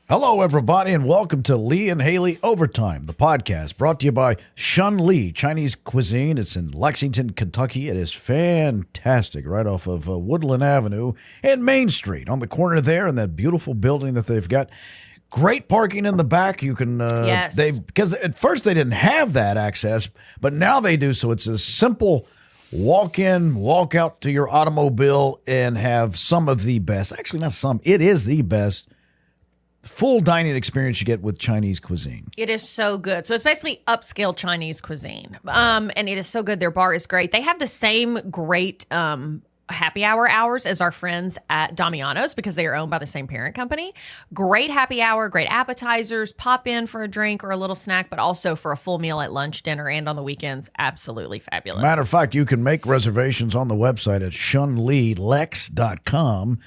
Hello, everybody, and welcome to Lee and Hayley Overtime, the podcast brought to you by Shun Lee Chinese Cuisine. It's in Lexington, Kentucky. It is fantastic, right off of Woodland Avenue and Main Street, on the corner there, in that beautiful building that they've got. Great parking in the back. You can, yes, because at first they didn't have that access, but now they do. So it's a simple walk in, walk out to your automobile, and have some of the best. Actually, not some. It is the best full dining experience you get with Chinese cuisine. It is so good. So it's basically upscale Chinese cuisine. And it is so good. Their bar is great. They have the same great happy hour hours as our friends at Damiano's because they are owned by the same parent company. Great happy hour, great appetizers, pop in for a drink or a little snack, but also for a full meal at lunch, dinner, and on the weekends. Absolutely fabulous. Matter of fact, you can make reservations on the website at shunleelex.com.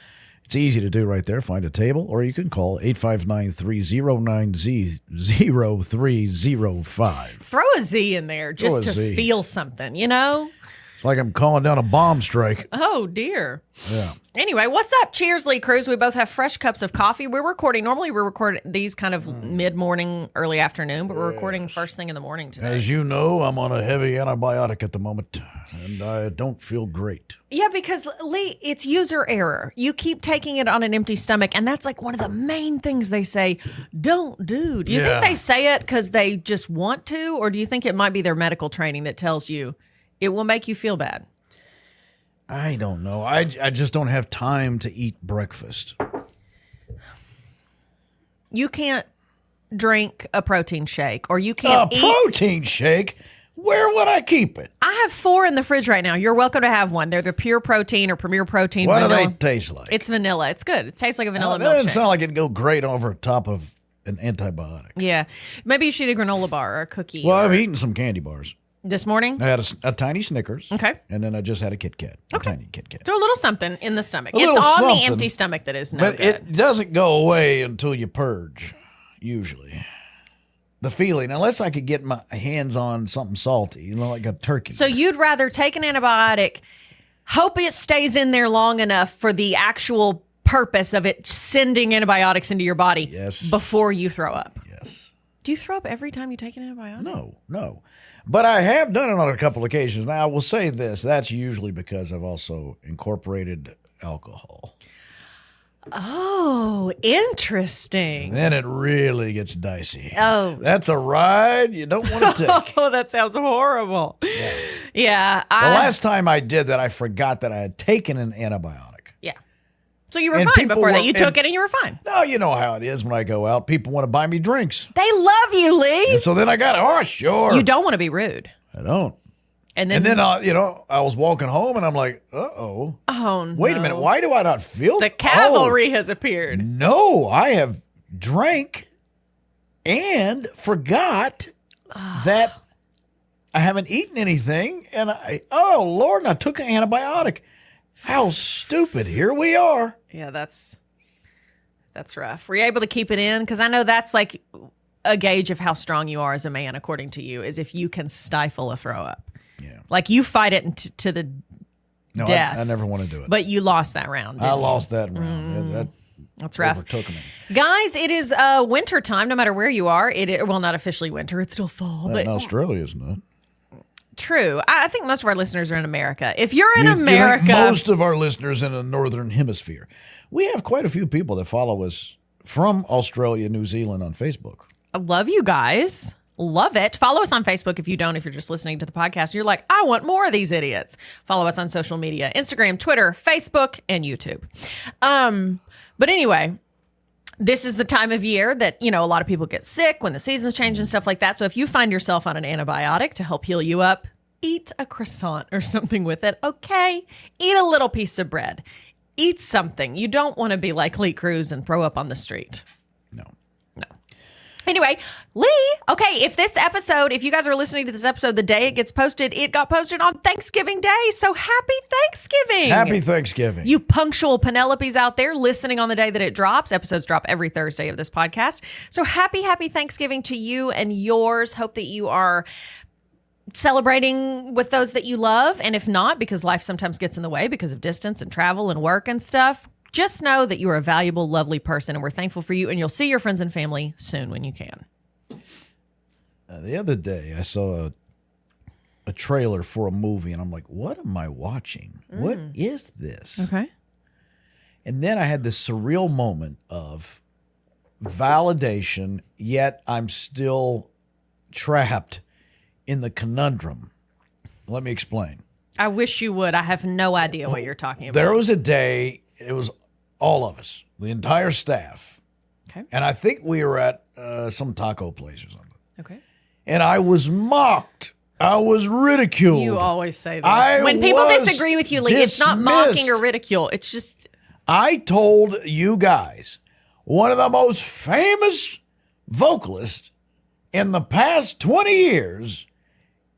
It's easy to do right there. Find a table, or you can call 859-309-0305. Throw a Z in there just to feel something, you know? It's like I'm calling down a bomb strike. Oh, dear. Yeah. Anyway, what's up? Cheers, Lee Cruz. We both have fresh cups of coffee. Normally we record these kind of mid-morning, early afternoon, but we're recording first thing in the morning today. As you know, I'm on a heavy antibiotic at the moment, and I don't feel great. Yeah, because, Lee, it's user error. You keep taking it on an empty stomach, and that's like one of the main things they say, don't do. Do you think they say it because they just want to, or do you think it might be their medical training that tells you it will make you feel bad? I don't know. I just don't have time to eat breakfast. You can't drink a protein shake, or you can't eat... protein shake? Where would I keep it? I have 4 in the fridge right now. You're welcome to have one. They're the Pure Protein or Premier Protein. What vanilla. do they taste like? It's vanilla. It's good. It tastes like a vanilla That milkshake. doesn't sound like it'd go great over top of an antibiotic. Yeah. Maybe you should eat a granola bar or a cookie. Well, I've eaten some candy bars. This morning? I had a tiny Snickers. Okay. And then I just had a Kit Kat. A tiny Kit Kat. So a little something in the stomach. It's on the empty stomach that is no but good. It doesn't go away until you purge, usually. The feeling, unless I could get my hands on something salty, like a turkey. So you'd rather take an antibiotic, hope it stays in there long enough for the actual purpose of it sending antibiotics into your body before you throw up? Yes. Do you throw up every time you take an antibiotic? No. But I have done it on a couple occasions. Now, I will say this. That's usually because I've also incorporated alcohol. Oh, interesting. Then it really gets dicey. Oh. That's a ride you don't want to take. Oh, that sounds horrible. Yeah. The last time I did that, I forgot that I had taken an antibiotic. Yeah. So you were fine before that. You took it and you were fine. No, you know how it is when I go out. People want to buy me drinks. They love you, Lee. And so then I got, sure. You don't want to be rude. I don't. And then I was walking home and I'm like, uh-oh. Oh, no. Wait a minute. Why do I not feel the cavalry has appeared? No, I have drank and forgot that I haven't eaten anything. And Lord, and I took an antibiotic. How stupid. Here we are. Yeah, that's rough. Were you able to keep it in? Because I know that's like a gauge of how strong you are as a man, according to you, is if you can stifle a throw up. Yeah. Like you fight it to the death. I never want to do it. But you lost that round. I lost that round. That's rough. Overtook me. Guys, it is winter time, no matter where you are. Well, not officially winter. It's still fall. But in Australia, isn't it? True. I think most of our listeners are in America. If you're in America... You think most of our listeners in the Northern Hemisphere. We have quite a few people that follow us from Australia, New Zealand on Facebook. I love you guys. Love it. Follow us on Facebook if you don't, if you're just listening to the podcast. You're like, I want more of these idiots. Follow us on social media, Instagram, Twitter, Facebook, and YouTube. But anyway, this is the time of year that, a lot of people get sick when the seasons change and stuff like that. So if you find yourself on an antibiotic to help heal you up, eat a croissant or something with it. Okay. Eat a little piece of bread. Eat something. You don't want to be like Lee Cruz and throw up on the street. No. Anyway, Lee, okay, if you guys are listening to this episode the day it gets posted, it got posted on Thanksgiving Day. So happy Thanksgiving. Happy Thanksgiving. You punctual Penelopes out there listening on the day that it drops. Episodes drop every Thursday of this podcast. So happy Thanksgiving to you and yours. Hope that you are celebrating with those that you love. And if not, because life sometimes gets in the way because of distance and travel and work and stuff, just know that you are a valuable, lovely person, and we're thankful for you, and you'll see your friends and family soon when you can. The other day, I saw a trailer for a movie, and I'm like, what am I watching? What is this? Okay. And then I had this surreal moment of validation, yet I'm still trapped in the conundrum. Let me explain. I wish you would. I have no idea what you're talking about. There was a day, it was all of us, the entire staff. Okay. And I think we were at some taco place or something. Okay. And I was mocked. I was ridiculed. You always say this. When people disagree with you, Lee, it's not mocking or ridicule. It's just... I told you guys, one of the most famous vocalists in the past 20 years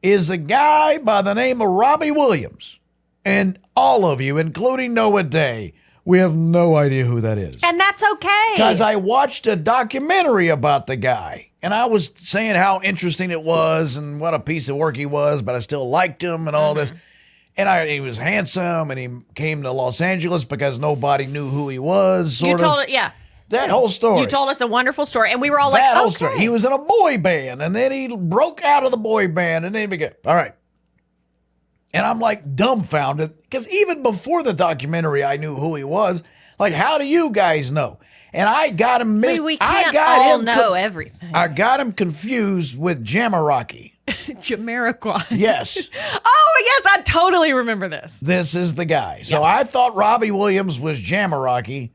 is a guy by the name of Robbie Williams. And all of you, including Noah Day, we have no idea who that is. And that's okay. Because I watched a documentary about the guy. And I was saying how interesting it was and what a piece of work he was, but I still liked him and all this. And he was handsome, and he came to Los Angeles because nobody knew who he was. You told it, yeah. That whole story. You told us a wonderful story, and we were all like, whole okay. story. He was in a boy band, and then he broke out of the boy band, and then he became, all right. And I'm like dumbfounded, because even before the documentary, I knew who he was. Like, how do you guys know? And I got him. We can't all know everything. I got him confused with Jamiroquai. Jamiroquai. Yes. Oh, yes, I totally remember this. This is the guy. So I thought Robbie Williams was Jamiroquai.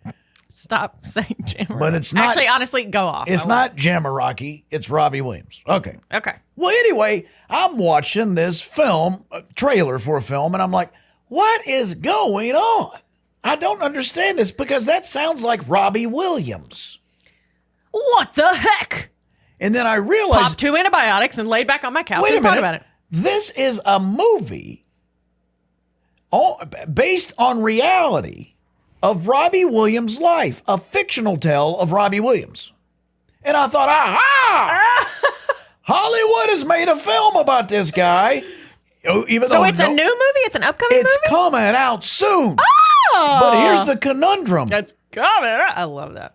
Stop saying Jamiroquai. But it's not. Actually, honestly, go off. It's not Jamiroquai. It's Robbie Williams. Okay. Okay. Well, anyway, I'm watching this film, a trailer for a film, and I'm like, what is going on? I don't understand this because that sounds like Robbie Williams. What the heck? And then I realized... Popped 2 antibiotics and laid back on my couch wait and a minute, thought about it. This is a movie based on reality of Robbie Williams' life, a fictional tale of Robbie Williams. And I thought, aha! Hollywood has made a film about this guy. Even so though it's a new movie? It's an upcoming movie? It's coming out soon. Oh! But here's the conundrum. It's coming. I love that.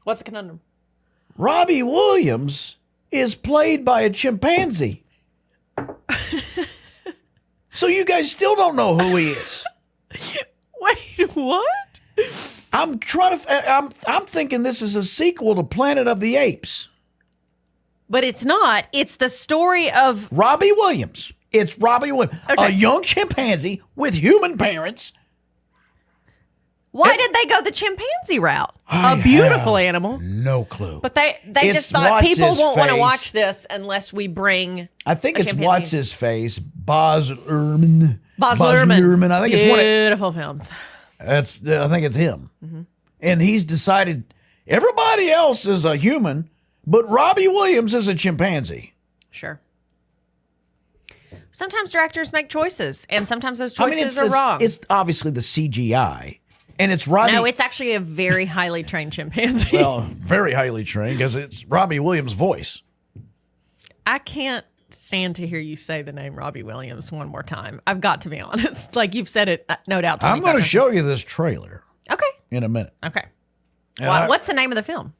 What's the conundrum? Robbie Williams is played by a chimpanzee. So you guys still don't know who he is. Wait, what? I'm thinking this is a sequel to Planet of the Apes. But it's not. It's the story of Robbie Williams. It's Robbie Williams, okay. A young chimpanzee with human parents. Why did they go the chimpanzee route? A beautiful animal. No clue. But they just thought people won't want to watch this unless we bring I think it's what's his face, Baz Luhrmann. Baz Luhrmann. I think it's beautiful films. I think it's him. Mm-hmm. And he's decided everybody else is a human, but Robbie Williams is a chimpanzee. Sure. Sometimes directors make choices, and sometimes those choices are wrong. wrong. It's obviously the CGI. And it's Robbie. No, it's actually a very highly trained chimpanzee. Well, very highly trained because it's Robbie Williams' voice. I can't stand to hear you say the name Robbie Williams one more time. I've got to be honest. Like you've said it, no doubt. I'm going to show you this trailer. Okay. In a minute. Okay. What's the name of the film?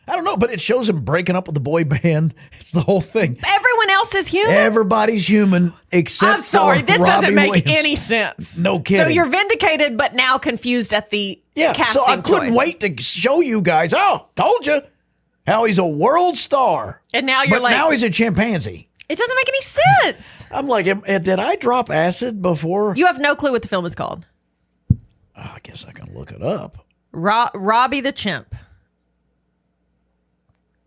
I don't know, but it shows him breaking up with the boy band. It's the whole thing. Everyone else is human? Everybody's human except I'm sorry, this Robbie doesn't make Williams. any sense. No kidding. So you're vindicated, but now confused at the casting so I couldn't choice. wait to show you guys. Oh, told you how he's a world star. And now you're now he's a chimpanzee. It doesn't make any sense. I'm like, did I drop acid before? You have no clue what the film is called. Oh, I guess I can look it up. Robbie the Chimp.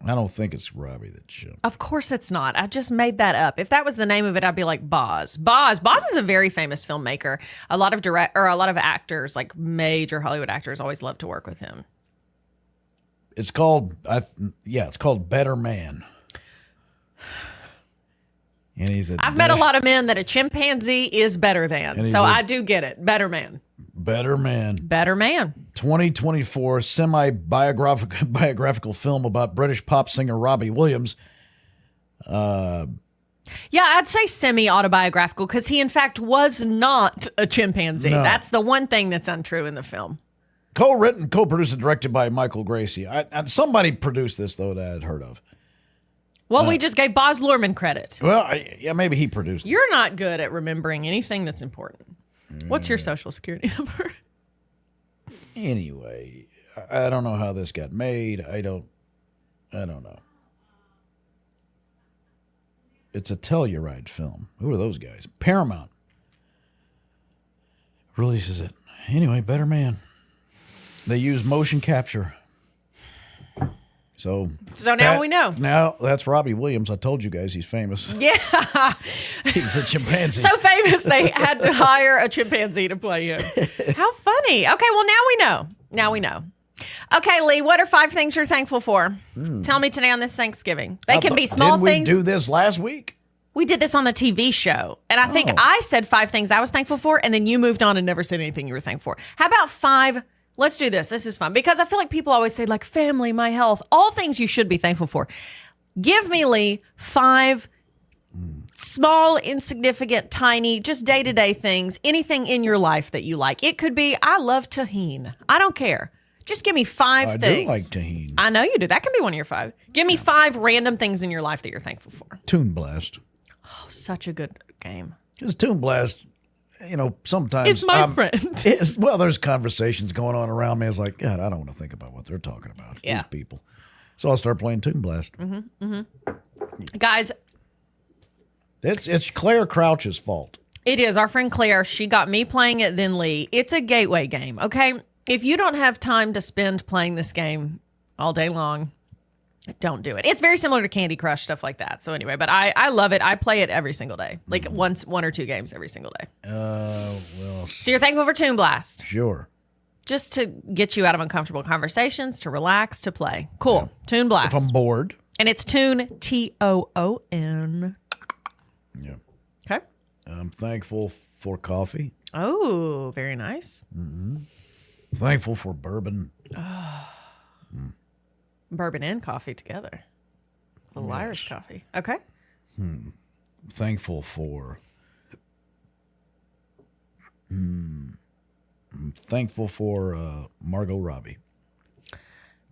I don't think it's Robbie the Chimp. Of course it's not. I just made that up. If that was the name of it, I'd be like Boz. Boz is a very famous filmmaker. A lot of actors, like major Hollywood actors, always love to work with him. It's called it's called Better Man. And I've met a lot of men that a chimpanzee is better than. So I do get it. Better Man. Better Man. Better Man. 2024 semi-biographical film about British pop singer Robbie Williams. Yeah, I'd say semi-autobiographical because he, in fact, was not a chimpanzee. No. That's the one thing that's untrue in the film. Co-written, co-produced, and directed by Michael Gracie. Somebody produced this, though, that I'd heard of. Well, we just gave Baz Luhrmann credit. Well, maybe he produced it. You're not good at remembering anything that's important. What's your social security number? Anyway, I don't know how this got made. I don't know. It's a Telluride film. Who are those guys? Paramount releases it. Anyway, better man. They use motion capture. So now we know. Now that's Robbie Williams. I told you guys he's famous. Yeah. He's a chimpanzee. So famous they had to hire a chimpanzee to play him. How funny. Okay, well, now we know. Now we know. Okay, Lee, what are 5 things you're thankful for? Tell me today on this Thanksgiving. They can be small things. Didn't we do this last week? We did this on the TV show. And I think I said 5 things I was thankful for, and then you moved on and never said anything you were thankful for. How about 5? Let's do this. This is fun. Because I feel like people always say, like, family, my health, all things you should be thankful for. Give me, Lee, 5 small, insignificant, tiny, just day-to-day things, anything in your life that you like. It could be, I love tahini. I don't care. Just give me 5 things. I do like tahini. I know you do. That can be one of your 5. Give me 5 random things in your life that you're thankful for. Toon Blast. Oh, such a good game. Because Toon Blast, sometimes It's my friend. There's conversations going on around me. It's like, God, I don't want to think about what they're talking about. Yeah. These people. So I'll start playing Toon Blast. Guys, it's Claire Crouch's fault. it is. Our friend Claire, she got me playing it, then Lee. It's a gateway game, okay? If you don't have time to spend playing this game all day long, don't do it. It's very similar to Candy Crush, stuff like that. So anyway, but I love it. I play it every single day, like 1 or 2 games every single day. So you're thankful for Toon Blast? Sure. Just to get you out of uncomfortable conversations, to relax, to play. Cool. Yeah. Toon Blast. If I'm bored. And it's Toon, Toon. Yeah. Okay. I'm thankful for coffee. Oh, very nice. Thankful for bourbon. Bourbon and coffee together. A little Irish coffee. Okay. Thankful for. I'm thankful for Margot Robbie.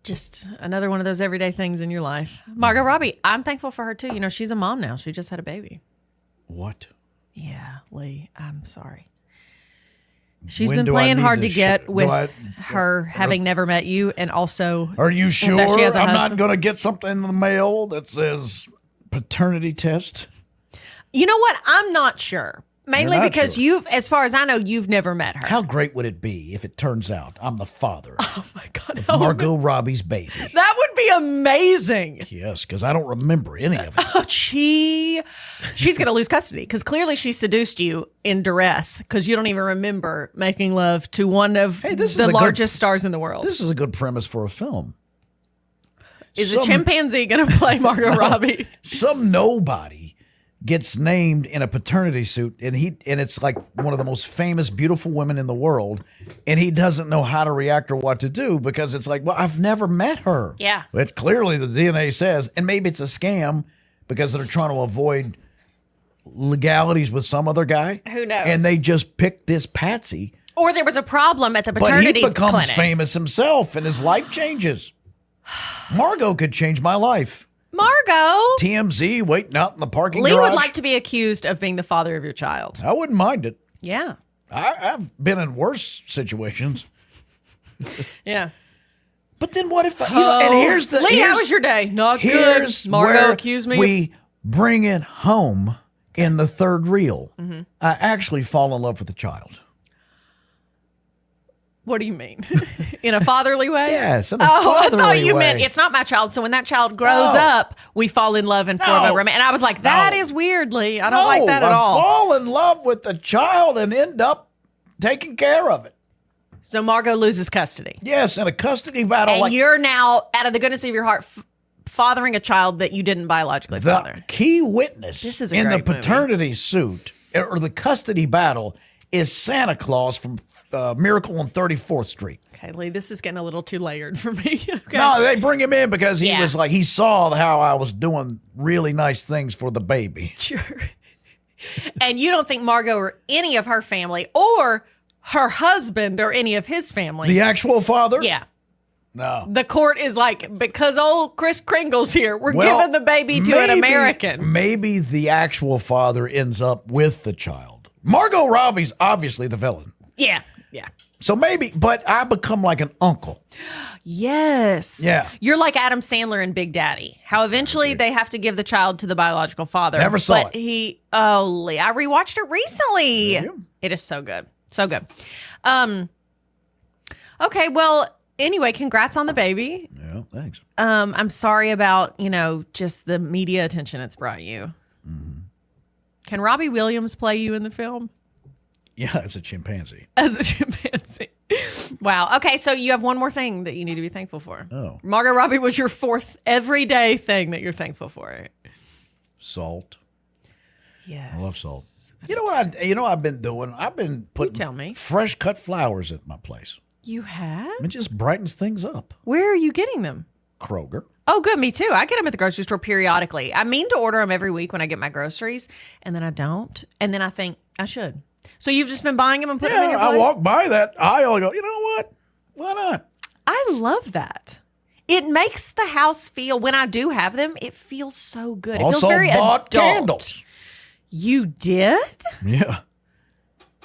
Just another one of those everyday things in your life. Margot Robbie, I'm thankful for her too. You know, she's a mom now. She just had a baby. What? Yeah, Lee, I'm sorry. She's When been do I playing need hard to to get sh- with do I- her having never met you, and also Are you sure that she has a I'm husband. not going to get something in the mail that says paternity test? You know what? I'm not sure. Mainly You're not because sure. as far as I know, you've never met her. How great would it be if it turns out I'm the father Oh my God. of Margot Robbie's baby? That would be amazing. Yes, because I don't remember any of it. Oh, she's going to lose custody because clearly she seduced you in duress because you don't even remember making love to one of this is the a good- largest stars in the world. This is a good premise for a film. Is a chimpanzee going to play Margot Robbie? Some nobody gets named in a paternity suit, and it's like one of the most famous, beautiful women in the world, and he doesn't know how to react or what to do because it's like, well, I've never met her. Yeah. But clearly the DNA says, and maybe it's a scam because they're trying to avoid legalities with some other guy. Who knows? And they just picked this patsy. Or there was a problem at the But paternity he becomes clinic. famous himself, and his life changes. Margot could change my life. Margot. TMZ waiting out in the parking Lee garage. would like to be accused of being the father of your child. I wouldn't mind it. Yeah. I've been in worse situations. Yeah. But then what if, and here's the... Lee, here's, how was your day? Not good. Here's Margot where accused me. we bring it home in the third reel. I actually fall in love with the child. What do you mean? In a fatherly way? Yes, in a I fatherly thought you way. meant it's not my child. So when that child grows No. up, we fall in love and form a romance. And I was like, that is weird, Lee. I don't like that at all. I fall in love with the child and end up taking care of it. So Margot loses custody. Yes, in a custody battle. And you're now, out of the goodness of your heart, fathering a child that you didn't biologically the father. key witness This is a in the great movie. paternity suit or the custody battle is Santa Claus from Miracle on 34th Street. Okay, Lee, this is getting a little too layered for me. Okay. No, they bring him in because he Yeah. was like, he saw how I was doing really nice things for the baby. Sure. And you don't think Margot or any of her family or her husband or any of his family. The actual father? Yeah. No. The court is like, because old Kris Kringle's here, we're giving the baby to an American. Maybe the actual father ends up with the child. Margot Robbie's obviously the villain. Yeah. Yeah. So maybe, but I become like an uncle. Yes. Yeah. You're like Adam Sandler in Big Daddy. How eventually they have to give the child to the biological father. Never saw but it. Lee, I rewatched it recently. Yeah. It is so good. So good. Okay, well, anyway, congrats on the baby. Yeah, thanks. I'm sorry about, just the media attention it's brought you. Mm-hmm. Can Robbie Williams play you in the film? Yeah, it's a chimpanzee. As a chimpanzee. Wow. Okay, so you have one more thing that you need to be thankful for. Oh. Margot Robbie was your fourth everyday thing that you're thankful for. Salt. Yes. I love salt. You know what I've been doing? I've been putting tell me. fresh cut flowers at my place. You have? It just brightens things up. Where are you getting them? Kroger. Oh, good. Me too. I get them at the grocery store periodically. I mean to order them every week when I get my groceries, and then I don't. And then I think I should. So you've just been buying them and putting them in your place? I walk by that aisle and go, you know what? Why not? I love that. It makes the house feel, when I do have them, it feels so good. It feels Also very bought adult. candles. You did? Yeah.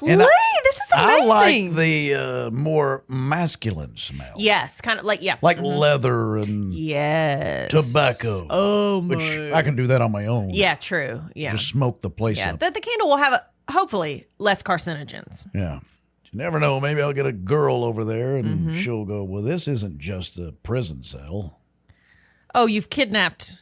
Lee, And this is amazing. I like the more masculine smell. Yes, kind of like, yeah. Like leather and Yes. tobacco. Oh, my. Which I can do that on my own. Yeah, true. Yeah. Just smoke the place Yeah. up. The candle will have, hopefully, less carcinogens. Yeah. You never know. Maybe I'll get a girl over there and she'll go, well, this isn't just a prison cell. Oh, you've kidnapped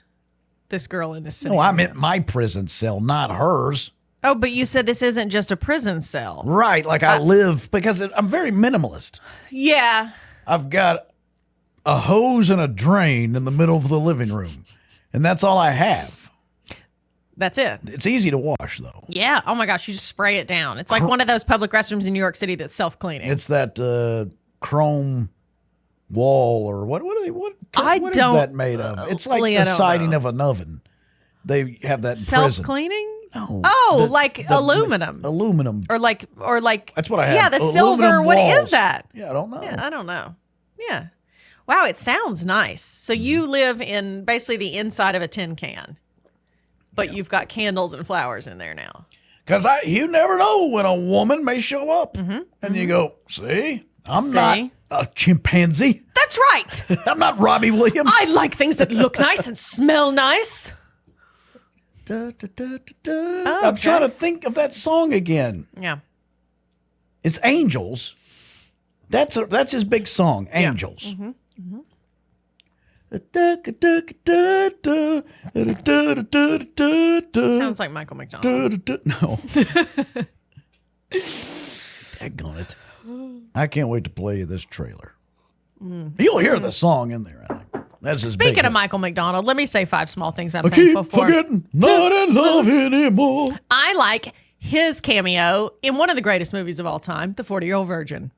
this girl in this city. No, I meant my prison cell, not hers. Oh, but you said this isn't just a prison cell. Right. Like I live, because I'm very minimalist. Yeah. I've got a hose and a drain in the middle of the living room. And that's all I have. That's it. It's easy to wash, though. Yeah. Oh my gosh, you just spray it down. It's like one of those public restrooms in New York City that's self-cleaning. It's that chrome wall or what is that made of? It's like Lee, I the don't siding know. of an oven. They have that in prison. Self-cleaning? No. Oh, like aluminum. Aluminum. Or like That's what I have. Yeah, the Aluminum silver. What walls. is that? Yeah, I don't know. Yeah, I don't know. Yeah. Wow, it sounds nice. So you live in basically the inside of a tin can. But you've got candles and flowers in there now. Because you never know when a woman may show up. And you go, see? I'm not a chimpanzee. That's right. I'm not Robbie Williams. I like things that look nice and smell nice. I'm trying to think of that song again. Yeah. It's Angels. That's his big song, Angels. Sounds like Michael McDonald. No. Daggone it. I can't wait to play you this trailer. You'll hear the song in there, I think. That's his Speaking big of hit. Michael McDonald, let me say 5 small things I'm I thankful keep for. forgetting, not in love anymore. I like his cameo in one of the greatest movies of all time, The 40-Year-Old Virgin.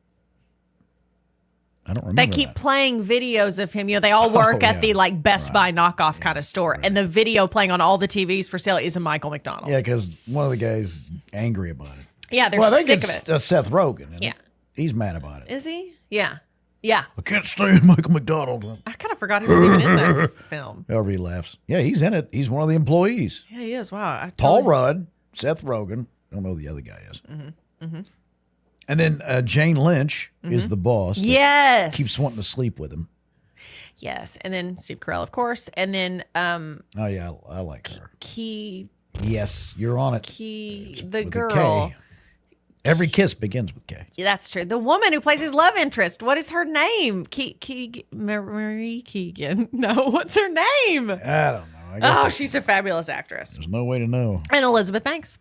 I don't remember They keep that. playing videos of him. They all work at yeah. the Best Buy knockoff kind of store. And the video playing on all the TVs for sale is a Michael McDonald. Yeah, because one of the guys angry about it. Yeah, they're Well, I think sick of it's it. Seth Rogen. isn't Yeah. it? He's mad about it. Is he? Yeah. Yeah. I can't stand Michael McDonald. I kind of forgot he was even in that film. However he laughs. Yeah, he's in it. He's one of the employees. Yeah, he is. Wow. Paul Rudd, Seth Rogen. I don't know who the other guy is. And then Jane Lynch is the boss. that Yes. Keeps wanting to sleep with him. Yes. And then Steve Carell, of course. And then Oh, yeah, I like her. Key, Yes, you're on it. the With a girl. K. Every kiss begins with K. Yeah, that's true. The woman who plays his love interest. What is her name? Marie Keegan. No, what's her name? I don't know. I guess She's a fabulous actress. there's no way to know. And Elizabeth Banks.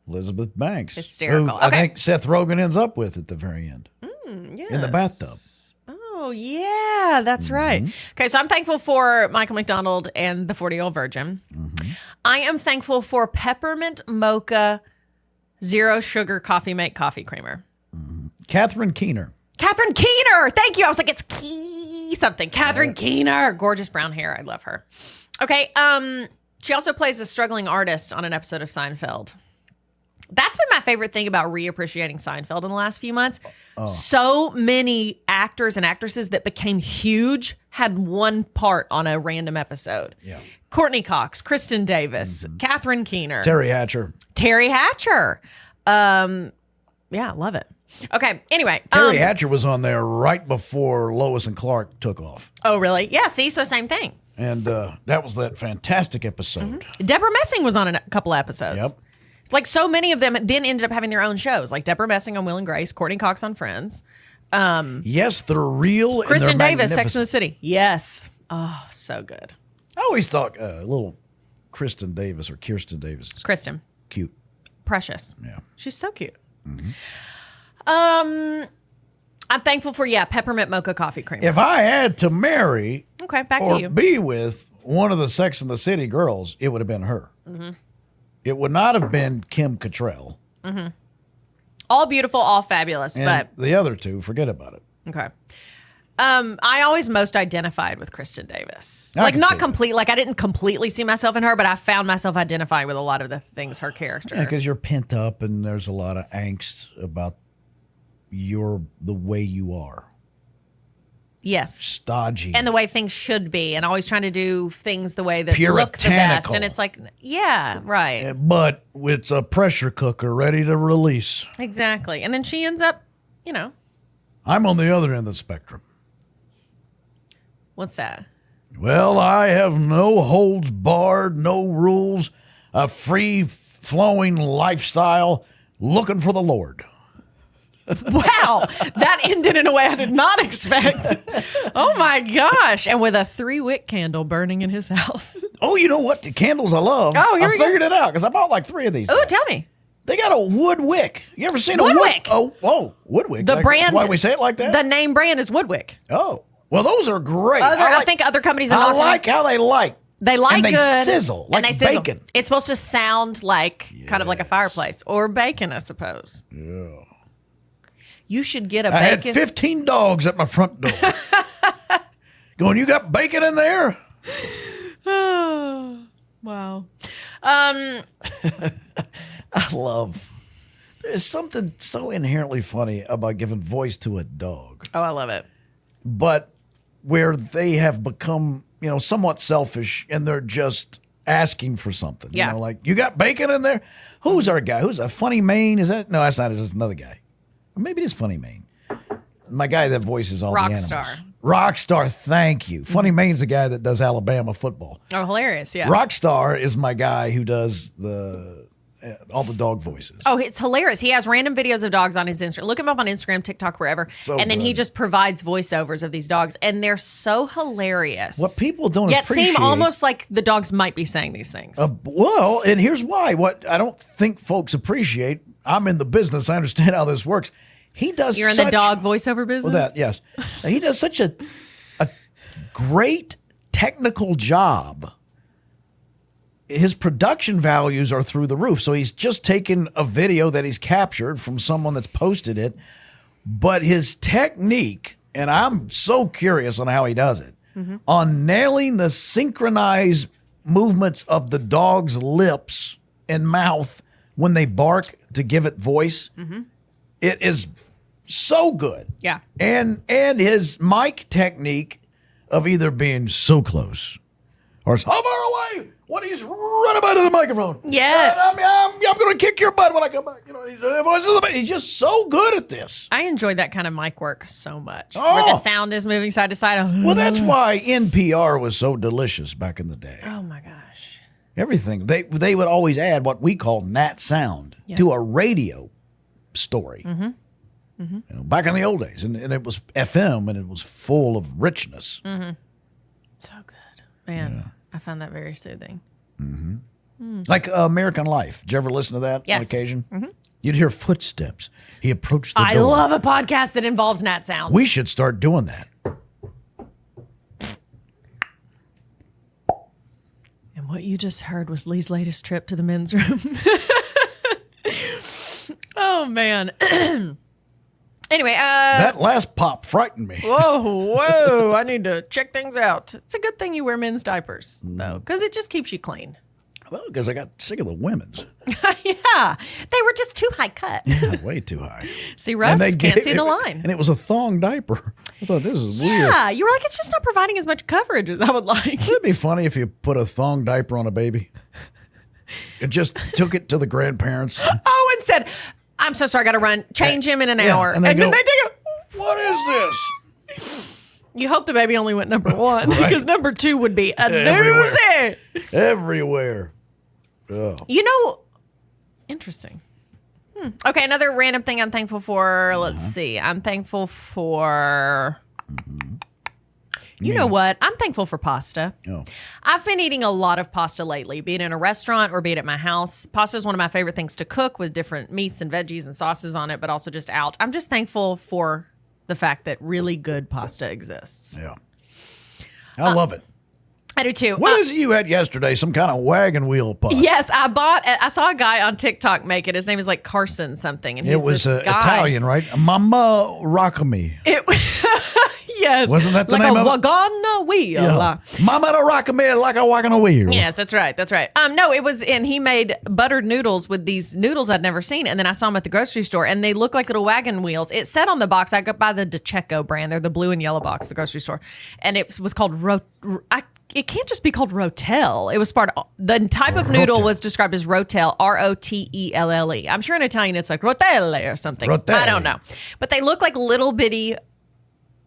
Elizabeth Banks. Hysterical. Who I Okay. think Seth Rogen ends up with at the very end. Yes. In the bathtub. Oh, yeah, that's right. Okay, so I'm thankful for Michael McDonald and the 40-Year-Old Virgin. I am thankful for peppermint mocha Zero sugar coffee make coffee creamer. Catherine Keener. Catherine Keener. Thank you. I was like, it's key something. Catherine Keener. Gorgeous brown hair. I love her. Okay. She also plays a struggling artist on an episode of Seinfeld. That's been my favorite thing about reappreciating Seinfeld in the last few months. So many actors and actresses that became huge had one part on a random episode. Yeah. Courtney Cox, Kristen Davis, Catherine Keener. Terry Hatcher. Yeah, love it. Okay, anyway. Terry Hatcher was on there right before Lois and Clark took off. Oh, really? Yeah, see, so same thing. And that was that fantastic episode. Deborah Messing was on a couple episodes. Yep. It's like so many of them then ended up having their own shows, like Deborah Messing on Will and Grace, Courtney Cox on Friends. Yes, they're real. Kristen and they're Davis, Sex magnificent. and the City. Yes. Oh, so good. I always thought little Kristen Davis or Kirsten Davis is Kristen. cute. Precious. Yeah. She's so cute. I'm thankful for, peppermint mocha coffee creamer. If I had to marry Okay, back or to you. be with one of the Sex and the City girls, it would have been her. It would not have been Kim Cattrall. All beautiful, all fabulous, And but the other two, forget about it. okay. I always most identified with Kristen Davis. I Like can not see that. complete, like I didn't completely see myself in her, but I found myself identifying with a lot of the things her character. Yeah, because you're pent up and there's a lot of angst about the way you are. Yes. Stodgy. And the way things should be, and always trying to do things the way that look the best. Puritanical. And it's like, yeah, right. But it's a pressure cooker ready to release. Exactly. And then she ends up, I'm on the other end of the spectrum. what's that? Well, I have no holds barred, no rules, a free flowing lifestyle, looking for the Lord. Wow, that ended in a way I did not expect. Oh my gosh. And with a 3-wick candle burning in his house. Oh, you know what? The candles I love. Oh, here I we go. figured it out because I bought like 3 of these. Oh, guys. tell me. They got a wood wick. You ever seen a Woodwick. Oh, Woodwick. The brand. That's why we say it like that? The name brand is Woodwick. Oh, well, those are great. I think other companies are I not. like how they light. They like and they good. sizzle like and they sizzle. bacon. It's supposed to sound like kind of like a fireplace or bacon, I suppose. Yeah. You should get a I had bacon. 15 dogs at my front door. Going, you got bacon in there? Wow. I love. There's something so inherently funny about giving voice to a dog, Oh, I love it. but where they have become, somewhat selfish and they're just asking for something. Yeah. Like, you got bacon in there? Who's our guy? Who's a Funny Mane? Is that? No, that's not. It's another guy. Or maybe it is Funny Mane. My guy that voices all the animals. Rockstar. Rockstar, thank you. Funny Mane's the guy that does Alabama football. Oh, hilarious. Yeah. Rockstar is my guy who does all the dog voices. Oh, it's hilarious. He has random videos of dogs on his Instagram. Look him up on Instagram, TikTok, wherever. So and then he good. just provides voiceovers of these dogs, and they're so hilarious. What people don't Yet appreciate. seem almost like the dogs might be saying these things. Well, and here's why. What I don't think folks appreciate. I'm in the business. I understand how this works. He does. You're in the dog voiceover business? Well, that yes, he does such a great technical job. His production values are through the roof. So he's just taken a video that he's captured from someone that's posted it, but his technique, and I'm so curious on how he does it, on nailing the synchronized movements of the dog's lips and mouth when they bark to give it voice. It is so good. Yeah. And his mic technique of either being so close or so far away when he's running by to the microphone. Yes. I'm going to kick your butt when I come back. He's just so good at this. I enjoyed that kind of mic work so much. Oh. Where the sound is moving side to side. Well, that's why NPR was so delicious back in the day. Oh my gosh. Everything. They would always add what we call nat sound to a radio story. Back in the old days. And it was FM and it was full of richness. So good. Man, I found that very soothing. Like American Life. Did you ever listen to that Yes. on occasion? You'd hear footsteps. He approached the I door. love a podcast that involves nat sounds. We should start doing that. And what you just heard was Lee's latest trip to the men's room. Oh, man. Anyway. That last pop frightened me. Whoa. I need to check things out. It's a good thing you wear men's diapers, though, because it just keeps you clean. Well, because I got sick of the women's. Yeah. They were just too high cut. Yeah, way too high. See, Russ can't see the line. And it was a thong diaper. I thought, this is weird. Yeah. You were like, it's just not providing as much coverage as I would like. Wouldn't it be funny if you put a thong diaper on a baby and just took it to the grandparents? Oh, and said, I'm so sorry, I got to run. Change him in an hour. And then go, they take it. What is this? You hope the baby only went number one, Right. because number two would be a Everywhere. doozy. Everywhere. Oh. You know, interesting. Okay, another random thing I'm thankful for. Let's see. I'm thankful for... You know what? I'm thankful for pasta. Oh. I've been eating a lot of pasta lately, be it in a restaurant or be it at my house. Pasta is one of my favorite things to cook, with different meats and veggies and sauces on it, but also just out. I'm just thankful for the fact that really good pasta exists. Yeah. I love it. I do too. What is it you had yesterday? Some kind of wagon wheel pasta. Yes, I saw a guy on TikTok make it. His name is like Carson something. And It he's was this guy. Italian, right? Mama Rockamy. It yes. Wasn't that the like name a of it? wagon wheel. Yeah. Mama to rock me like a wagon wheel. Yes, that's right. That's right. No, it was, and he made buttered noodles with these noodles I'd never seen. And then I saw them at the grocery store, and they look like little wagon wheels. It said on the box, I got by the DeCecco brand. They're the blue and yellow box, the grocery store. And it was called it can't just be called Rotel. It was the type of noodle was described as Rotel, Rotelle. I'm sure in Italian it's like Rotelle or something. Rotelle. I don't know. But they look like little bitty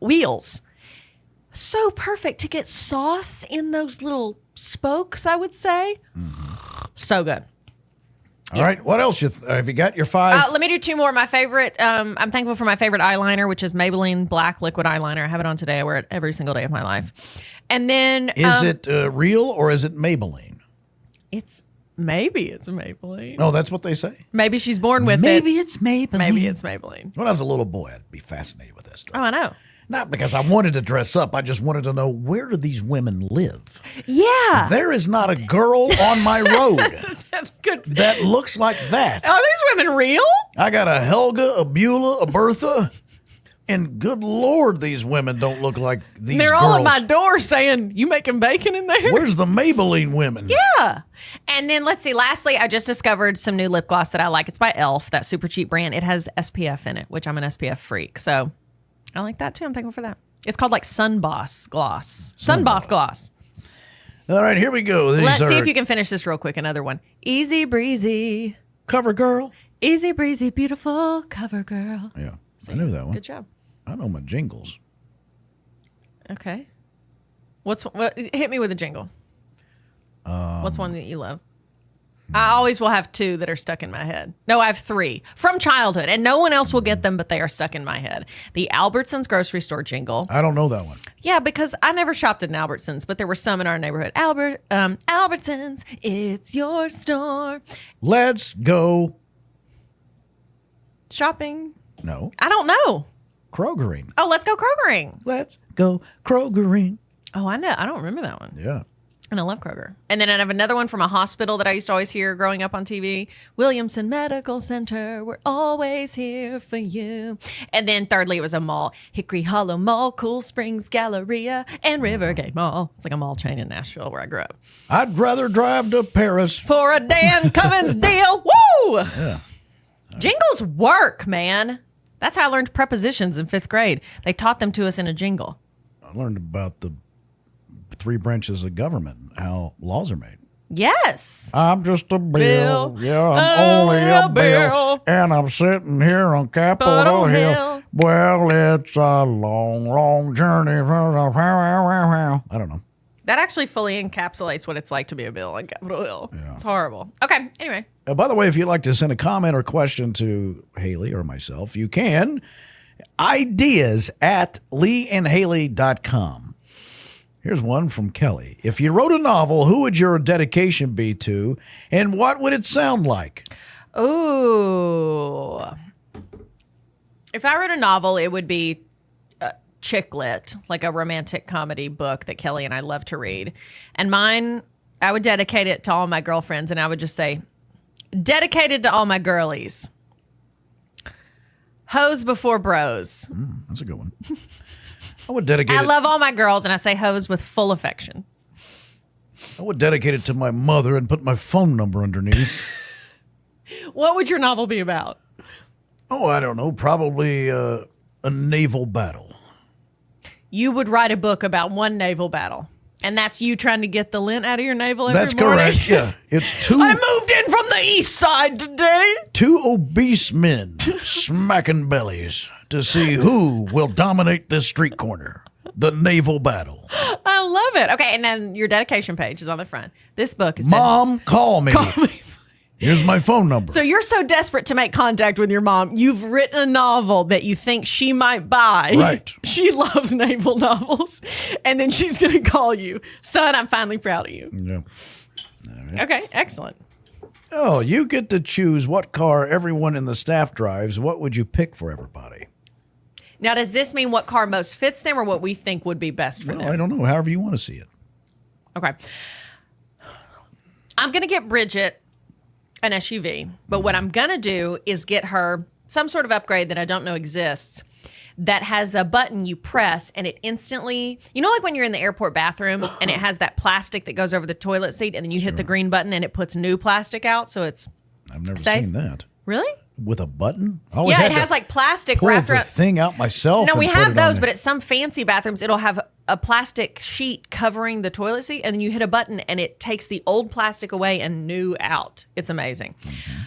wheels. So perfect to get sauce in those little spokes, I would say. So good. All right. What else have you got? Your five? Let me do two more. My favorite, I'm thankful for my favorite eyeliner, which is Maybelline Black Liquid Eyeliner. I have it on today. I wear it every single day of my life. And then... Is it real or is it Maybelline? Maybe it's Maybelline. No, that's what they say. Maybe she's born with Maybe it's Maybelline. Maybe it's Maybelline. When I was a little boy, I'd be fascinated with this stuff. Oh, I know. Not because I wanted to dress up. I just wanted to know, where do these women live? Yeah. There is not a girl on my road That's good. that looks like that. Are these women real? I got a Helga, a Beulah, a Bertha, and good Lord, these women don't look like these They're girls. all at my door saying, you making bacon in there? Where's the Maybelline women? Yeah. And then let's see. Lastly, I just discovered some new lip gloss that I like. It's by e.l.f., that super cheap brand. It has SPF in it, which I'm an SPF freak. So I like that too. I'm thankful for that. It's called like Sun Boss Gloss. Sun Boss Gloss. All right, here we go. Let's see if you can finish this real quick. Another one. Easy breezy. Cover girl. Easy breezy, beautiful cover girl. Yeah, I knew that one. Good job. I know my jingles. Okay. What? Hit me with a jingle. What's one that you love? I always will have two that are stuck in my head. No, I have three from childhood, and no one else will get them, but they are stuck in my head. The Albertsons grocery store jingle. I don't know that one. Yeah, because I never shopped at an Albertsons, but there were some in our neighborhood. Albertsons, it's your store. Let's go. Shopping. No. I don't know. Krogering. Oh, let's go Krogering. Let's go Krogering. Oh, I know. I don't remember that one. Yeah. And I love Kroger. And then I have another one from a hospital that I used to always hear growing up on TV. Williamson Medical Center, we're always here for you. And then thirdly, it was a mall. Hickory Hollow Mall, Cool Springs Galleria, and Rivergate Mall. It's like a mall chain in Nashville where I grew up. I'd rather drive to Paris. For a Dan Cummins deal. Woo! Yeah. Jingles work, man. That's how I learned prepositions in 5th grade. They taught them to us in a jingle. I learned about the 3 branches of government, how laws are made. Yes. I'm just a bill. Bill. Yeah, I'm only a bill. bill. And I'm sitting here on Capitol Hill. Well, it's a long, long journey. I don't know. That actually fully encapsulates what it's like to be a bill on Capitol Hill. Yeah. It's horrible. Okay, anyway. By the way, if you'd like to send a comment or question to Hayley or myself, you can. ideas@leeandhaley.com. Here's one from Kelly. If you wrote a novel, who would your dedication be to, and what would it sound like? Ooh. If I wrote a novel, it would be chick lit, like a romantic comedy book that Kelly and I love to read. And mine, I would dedicate it to all my girlfriends, and I would just say, dedicated to all my girlies. Hoes before bros. That's a good one. I would dedicate I it. love all my girls, and I say hoes with full affection. I would dedicate it to my mother and put my phone number underneath. What would your novel be about? Oh, I don't know. Probably a naval battle. You would write a book about one naval battle, and that's you trying to get the lint out of your navel every That's morning? correct. Yeah, it's I moved in from the east side today. two obese men smacking bellies to see who will dominate this street corner. The naval battle. I love it. Okay, and then your dedication page is on the front. This book is Mom, call me. Here's my phone number. So you're so desperate to make contact with your mom, you've written a novel that you think she might buy. Right. She loves naval novels. And then she's going to call you. Son, I'm finally proud of you. Yeah. Okay, excellent. Oh, you get to choose what car everyone in the staff drives. What would you pick for everybody? Now, does this mean what car most fits them or what we think would be best for them? I don't know. However you want to see it. Okay. I'm going to get Bridget an SUV, but what I'm going to do is get her some sort of upgrade that I don't know exists that has a button you press and it instantly, you know, like when you're in the airport bathroom and it has that plastic that goes over the toilet seat and then you hit the green button and it puts new plastic out. So it's I've never safe. seen that. Really? With a button? I always Yeah, had it to has like plastic pull wrapped the around. thing out myself. No, we and put have it on those, there. but at some fancy bathrooms, it'll have a plastic sheet covering the toilet seat, and then you hit a button, and it takes the old plastic away and new out. It's amazing. Mm-hmm.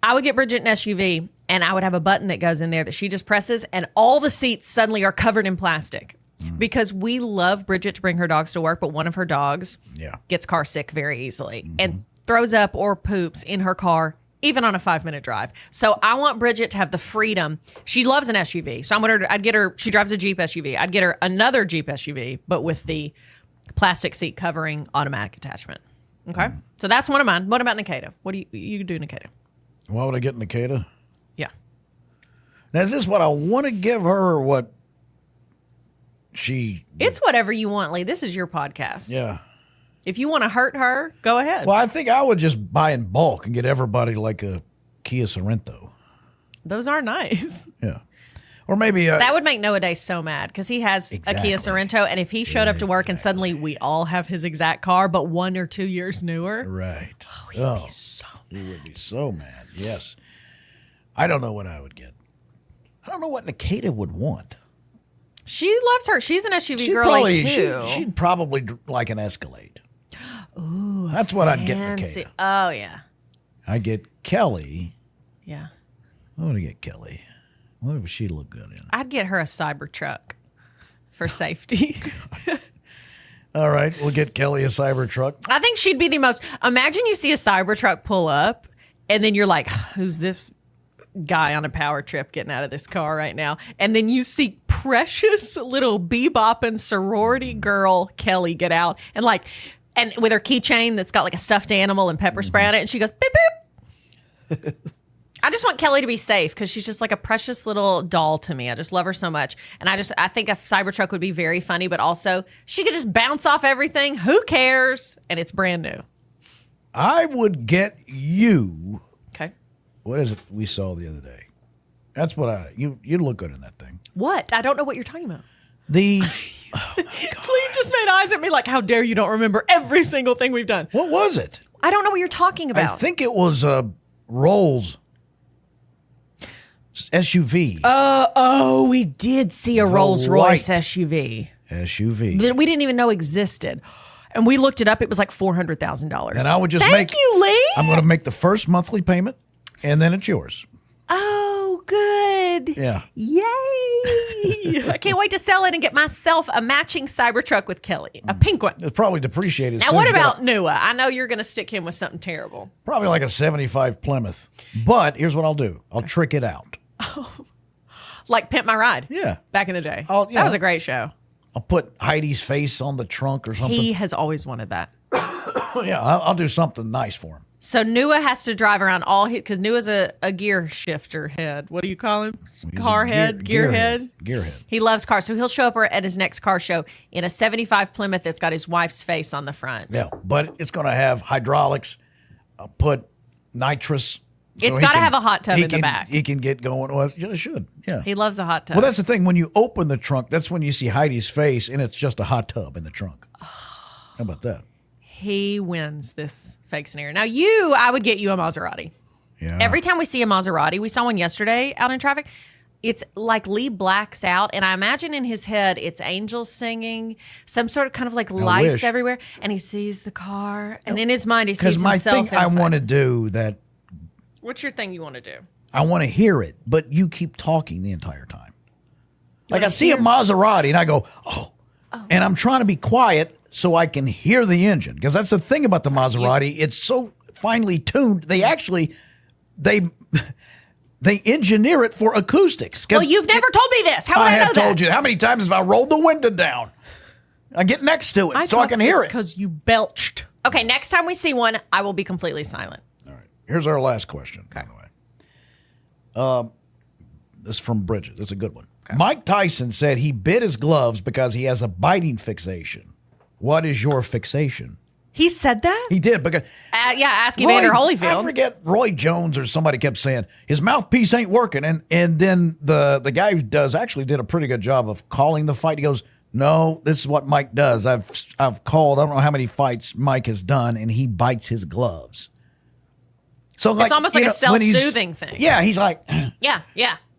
I would get Bridget an SUV, and I would have a button that goes in there that she just presses, and all the seats suddenly are covered in plastic. Because we love Bridget to bring her dogs to work, but one of her dogs gets car sick very easily and throws up or poops in her car, even on a 5-minute drive. So I want Bridget to have the freedom. She loves an SUV. So I'd get her, she drives a Jeep SUV. I'd get her another Jeep SUV, but with the plastic seat covering automatic attachment. Okay. So that's one of mine. What about Nikita? What do you do, Nikita? Why would I get Nikita? Yeah. Now, is this what I want to give her or what she... It's whatever you want, Lee. This is your podcast. Yeah. If you want to hurt her, go ahead. Well, I think I would just buy in bulk and get everybody like a Kia Sorento. Those are nice. Yeah. Or maybe... that would make Noah Day so mad because he has a Kia Sorento, and if he showed up to work and suddenly we all have his exact car, but 1 or 2 years newer. Right. He would be so He would be so mad. Yes. I don't know what I would get. I don't know what Nikita would want. She loves her. She's an SUV girl too. She'd probably like an Escalade. Ooh, that's what I'd get fancy. Nikita. Oh, yeah. I'd get Kelly. Yeah. What would I get Kelly? What would she look good in? I'd get her a Cybertruck for safety. All right, we'll get Kelly a Cybertruck. I think she'd be the most. Imagine you see a Cybertruck pull up, and then you're like, who's this guy on a power trip getting out of this car right now? And then you see precious little bebopping sorority girl Kelly get out and with her keychain that's got like a stuffed animal and pepper spray on it, and she goes, beep, beep. I just want Kelly to be safe because she's just like a precious little doll to me. I just love her so much. And I think a Cybertruck would be very funny, but also she could just bounce off everything. Who cares? And it's brand new. I would get you. Okay. What is it we saw the other day? That's what you look good in that thing. What? I don't know what you're talking about. The Cleve just made eyes at me like, how dare you don't remember every single thing we've done. what was it? I don't know what you're talking about. I think it was Rolls SUV. We did see a Rolls-Royce SUV. SUV. That we didn't even know existed. And we looked it up. It was like $400,000. And I would just Thank you, Lee. I'm going to make the first monthly payment, and then it's yours. Oh, good. Yeah. Yay. I can't wait to sell it and get myself a matching Cybertruck with Kelly, a pink one. It's probably depreciated. Now, what about Nua? I know you're going to stick him with something terrible. Probably like a 75 Plymouth. But here's what I'll do. I'll trick it out. Like Pimp My Ride. Yeah. Back in the day. Oh, yeah. That was a great show. I'll put Heidi's face on the trunk or something. He has always wanted that. Yeah, I'll do something nice for him. So Nua has to drive around all his, because Nua's a gear shifter head. What do you call him? Car head? Gear head? Gearhead. He loves cars. So he'll show up at his next car show in a 75 Plymouth that's got his wife's face on the front. Yeah, but it's going to have hydraulics. I'll put nitrous It's he got to can- have a hot tub he in the can- back. He can get going. Well, it should. Yeah. He loves a hot tub. Well, that's the thing. When you open the trunk, that's when you see Heidi's face, and it's just a hot tub in the trunk. How about that? He wins this fake scenario. Now, I would get you a Maserati. Yeah. Every time we see a Maserati, we saw one yesterday out in traffic. It's like Lee blacks out, and I imagine in his head it's angels singing, some sort of kind of like lights wish. everywhere, and he sees the car, and in his mind he sees Because my himself thing I inside. want to do that, What's your thing you want to do? I want to hear it, but you keep talking the entire time. Like I wanna see a Maserati, and I go, oh, and I'm trying to be quiet so I can hear the engine. Because that's the thing about the Maserati; it's so finely tuned. They actually, they engineer it for acoustics. Well, you've never told me this. How would I I know have that? told you. How many times have I rolled the window down? I get next to it so I can hear it. Because you belched. Okay, next time we see one, I will be completely silent. All right. Here's our last question, by the way. This is from Bridget. It's a good one. Okay. Mike Tyson said he bit his gloves because he has a biting fixation. What is your fixation? He said that? He did because ask Evander Holyfield. I forget, Roy Jones or somebody kept saying his mouthpiece ain't working, and then the guy who actually did a pretty good job of calling the fight. He goes, "No, this is what Mike does. I've called. I don't know how many fights Mike has done, and he bites his gloves." So It's almost like a self-soothing thing. Yeah, he's like, Yeah.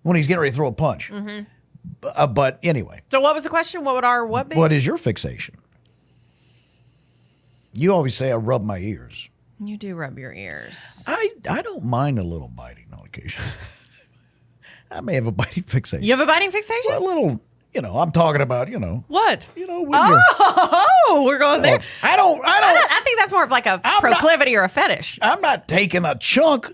when he's getting ready to throw a punch. Mm-hmm. But anyway, So what was the question? What would our what be? what is your fixation? You always say I rub my ears. You do rub your ears. I don't mind a little biting on occasion. I may have a biting fixation. You have a biting fixation? A little, I'm talking about, What? when you're, Oh, we're going there. I think that's more of like a I'm proclivity or a fetish. I'm not taking a chunk,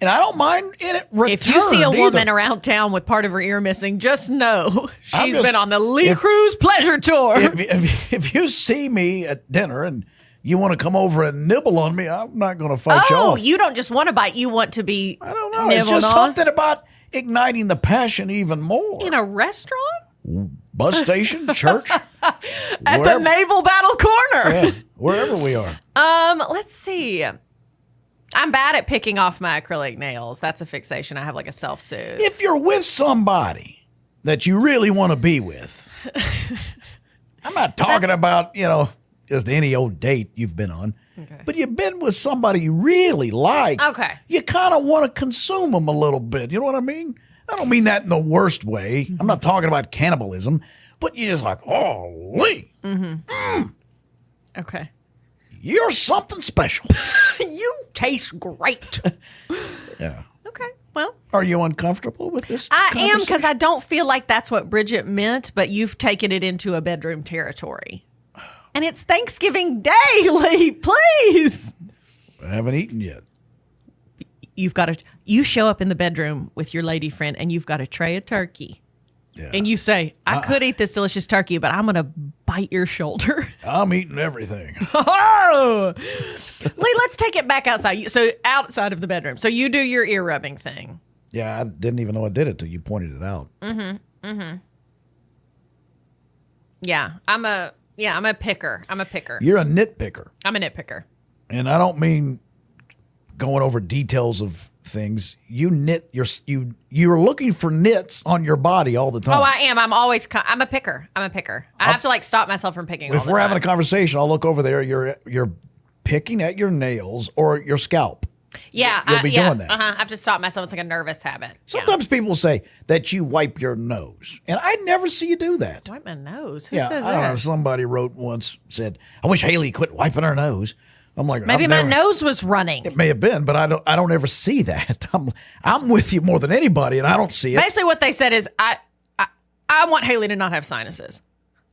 and I don't mind in it returned If you see a woman either. around town with part of her ear missing, just know she's just- been on the Lee Cruise pleasure tour. If you see me at dinner and you want to come over and nibble on me, I'm not going to fight you Oh, off. you don't just want to bite; you want to be. I don't know. It's nibbled just on. something about igniting the passion even more. In a restaurant Bus station, church, at the Naval Battle Corner. yeah, wherever we are. Let's see. I'm bad at picking off my acrylic nails. That's a fixation. I have like a self-soothe. If you're with somebody that you really want to be with, I'm not talking about, just any old date you've been on, but you've been with somebody you really like. Okay. You kind of want to consume them a little bit. You know what I mean? I don't mean that in the worst way. I'm not talking about cannibalism, but you're just like, oh, Lee, Okay. you're something special. You taste great. Yeah. Okay. Well, Are you uncomfortable with this? I am because conversation? I don't feel like that's what Bridget meant, but you've taken it into a bedroom territory. And it's Thanksgiving Day, Lee. Please. I haven't eaten yet. You show up in the bedroom with your lady friend and you've got a tray of turkey. Yeah. And you say, I could eat this delicious turkey, but I'm going to bite your shoulder. I'm eating everything. Oh! Lee, let's take it back outside. So outside of the bedroom. So you do your ear rubbing thing. Yeah, I didn't even know I did it till you pointed it out. Yeah, I'm a picker. I'm a picker. You're a nitpicker. I'm a nitpicker. And I don't mean going over details of things. You're looking for nits on your body all the time. Oh, I am. I'm a picker. I'm a picker. I have to like stop myself from picking all If the we're time. having a conversation, I'll look over there. You're picking at your nails or your scalp. Yeah, You'll be doing that. I have to stop myself. It's like a nervous habit. Sometimes people say that you wipe your nose, and I never see you do that. Wipe my nose. Who Yeah, says I don't know. that? Somebody wrote once, said, "I wish Haley quit wiping her nose." I'm like, Maybe I've my never- nose was running. It may have been, but I don't ever see that. I'm with you more than anybody, and I don't see it. Basically, what they said is, I want Haley to not have sinuses.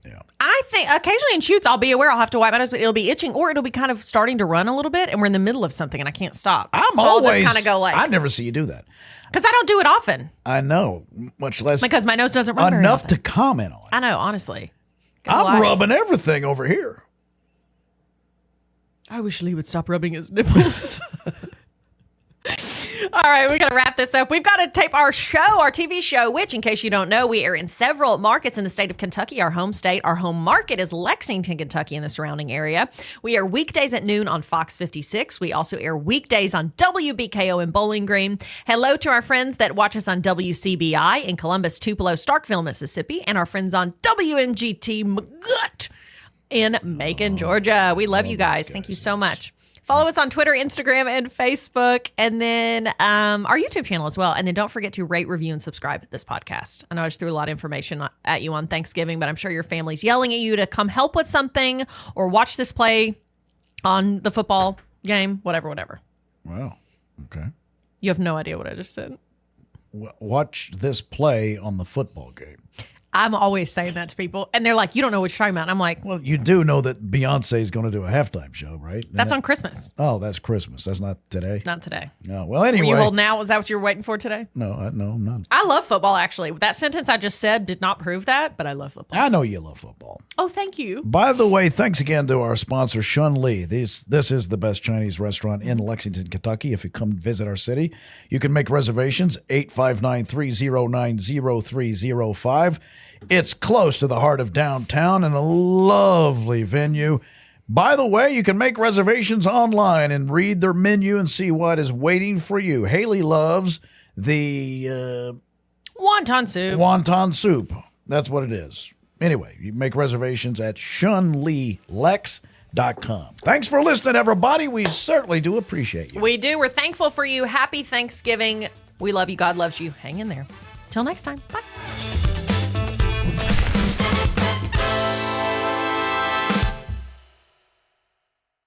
Yeah. I think occasionally in shoots, I'll be aware I'll have to wipe my nose, but it'll be itching or it'll be kind of starting to run a little bit, and we're in the middle of something and I can't stop. I'll just kind of go like, I never see you do that. because I don't do it often, I know, much less because my nose doesn't run very enough often. to comment on it. I know, honestly. Gonna I'm lie. rubbing everything over here. I wish Lee would stop rubbing his nipples. All right, we got to wrap this up. We've got to tape our TV show, which, in case you don't know, we air in several markets in the state of Kentucky, our home state. Our home market is Lexington, Kentucky, and the surrounding area. We air weekdays at noon on Fox 56. We also air weekdays on WBKO in Bowling Green. Hello to our friends that watch us on WCBI in Columbus, Tupelo, Starkville, Mississippi, and our friends on WMGT McGutt in Macon, Georgia. We love you guys. Thank you so much. Follow us on Twitter, Instagram, and Facebook, and then our YouTube channel as well. And then don't forget to rate, review, and subscribe to this podcast. I know I just threw a lot of information at you on Thanksgiving, but I'm sure your family's yelling at you to come help with something or watch this play on the football game, whatever. Wow. Okay. You have no idea what I just said. Watch this play on the football game. I'm always saying that to people, and they're like, you don't know what you're talking about. And I'm like, well, you do know that Beyonce is going to do a halftime show, right? That's on Christmas. Oh, that's Christmas. That's not today? Not today. No. Well, anyway. Were you holding out? Was that what you were waiting for today? No, I'm not. I love football, actually. That sentence I just said did not prove that, but I love football. I know you love football. Oh, thank you. By the way, thanks again to our sponsor, Shun Lee. This is the best Chinese restaurant in Lexington, Kentucky. If you come visit our city, you can make reservations, 859-309-0305. It's close to the heart of downtown and a lovely venue. By the way, you can make reservations online and read their menu and see what is waiting for you. Hayley loves the wonton soup. Wonton soup. That's what it is. Anyway, you make reservations at shunleelex.com. Thanks for listening, everybody. We certainly do appreciate you. We do. We're thankful for you. Happy Thanksgiving. We love you. God loves you. Hang in there. Till next time. Bye.